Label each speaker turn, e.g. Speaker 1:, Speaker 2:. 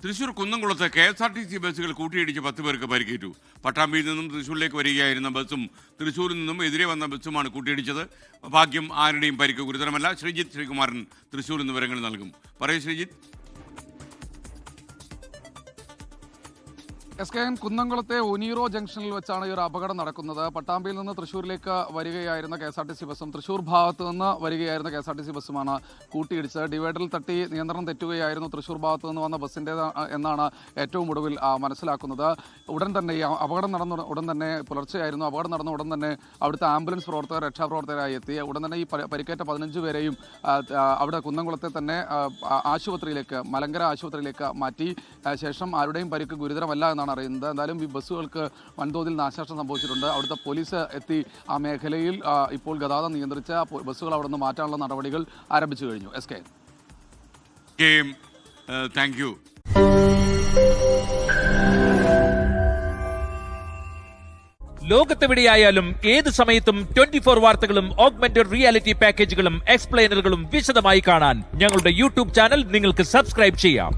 Speaker 1: തൃശൂർ കുന്നംകുളത്ത് KSRTC ബസ്സുകൾ കൂട്ടിയിടിച്ച് 10 പേർക്ക് പരിക്കേറ്റു. പട്ടാമ്പിയിൽ നിന്നും തൃശൂരിലേക്ക് വരികയായിരുന്ന ബസ്സും തൃശൂരിൽ നിന്നും എതിരെ വന്ന ബസ്സുമാണ് കൂട്ടിയിടിച്ചത്. ഭാഗ്യം ആരുടെയും പരിക്ക് ഗുരുതരമല്ല. ശ്രീജിത്ത് ശ്രീകുമാരൻ തൃശൂരിൽ നിന്ന് വിവരങ്ങൾ നൽകും. പറയൂ ശ്രീജിത്ത്.
Speaker 2: SKN കുന്നംകുളത്തെ ഒനീറോ ജംഗ്ഷനിൽ വെച്ചാണ് ഈ ഒരു അപകടം നടക്കുന്നത്. പട്ടാമ്പിയിൽ നിന്ന് തൃശ്ശൂരിലേക്ക് വരികയായിരുന്ന KSRTC ബസ്സും തൃശ്ശൂർ ഭാഗത്ത് നിന്ന് വരികയായിരുന്ന KSRTC ബസ്സുമാണ് കൂട്ടിയിടിച്ചത്. ഡിവൈഡറിൽ തട്ടി നിയന്ത്രണം തെറ്റുകയായിരുന്നു തൃശ്ശൂർ ഭാഗത്ത് നിന്ന് വന്ന ബസ്സിൻ്റെ എന്നാണ് ഏറ്റവും ഒടുവിൽ മനസ്സിലാക്കുന്നത്. ഉടൻ തന്നെ ഈ അപകടം നടന്ന ഉടൻ തന്നെ പുലർച്ചെയായിരുന്നു. അപകടം നടന്ന ഉടൻ തന്നെ അവിടുത്തെ ആംബുലൻസ് പ്രവർത്തകർ രക്ഷാപ്രവർത്തകരായി എത്തി. ഉടൻ തന്നെ ഈ പരിക്കേറ്റ 15 പേരെയും അവിടെ കുന്നംകുളത്തെ തന്നെ ആശുപത്രിയിലേക്ക് മലങ്കര ആശുപത്രിയിലേക്ക് മാറ്റി. ശേഷം ആരുടെയും പരിക്ക് ഗുരുതരമല്ല എന്നാണ് അറിയുന്നത്. എന്തായാലും ഈ ബസ്സുകൾക്ക് വൻതോതിൽ നാശനഷ്ടം സംഭവിച്ചിട്ടുണ്ട്. അവിടുത്തെ പോലീസ് എത്തി ആ മേഖലയിൽ ഇപ്പോൾ ഗതാഗതം നിയന്ത്രിച്ച ബസ്സുകൾ അവിടെ നിന്ന് മാറ്റാനുള്ള നടപടികൾ ആരംഭിച്ചു കഴിഞ്ഞു.
Speaker 1: Thank you.
Speaker 3: ലോകത്തെവിടെയായാലും ഏത് സമയത്തും 24 വാർത്തകളും ഓഗ്മെന്റഡ് റിയാലിറ്റി പാക്കേജുകളും എക്സ്പ്ലെയിനറുകളും വിശദമായി കാണാൻ ഞങ്ങളുടെ യൂട്യൂബ് ചാനൽ നിങ്ങൾക്ക് സബ്സ്ക്രൈബ് ചെയ്യാം.